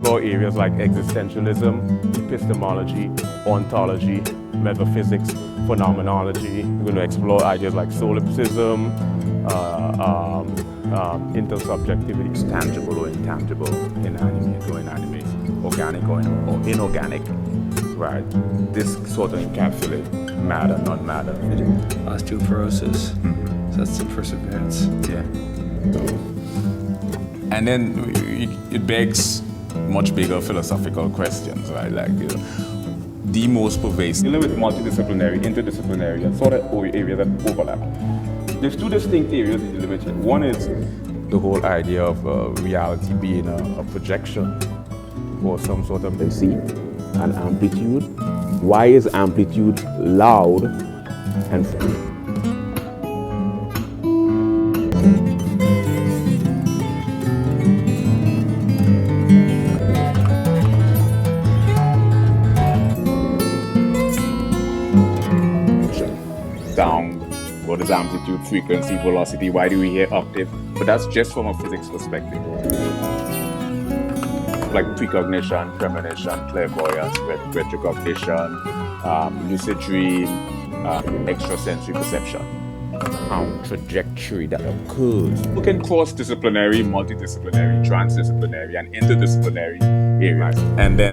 Explore areas like existentialism, epistemology, ontology, metaphysics, phenomenology. We're going to explore ideas like solipsism, intersubjectivity. It's tangible or intangible, inanimate or inanimate, organic or inorganic, right? This sort of encapsulates matter, non-matter. Osteoporosis. So that's the perseverance. Yeah. And then it begs much bigger philosophical questions, right? Like, you know, the most pervasive. Dealing with multidisciplinary, interdisciplinary, and sort of areas that overlap. There's two distinct areas in the literature. One is the whole idea of reality being a projection or some sort of... And see an amplitude. Why is amplitude loud and Sound, what is amplitude, frequency, velocity, why do we hear octave? But that's just from a physics perspective. Like precognition, premonition, clairvoyance, retrocognition, lucid dream, extrasensory perception. trajectory that occurs. We can cross-disciplinary, multidisciplinary, transdisciplinary, and interdisciplinary areas. And then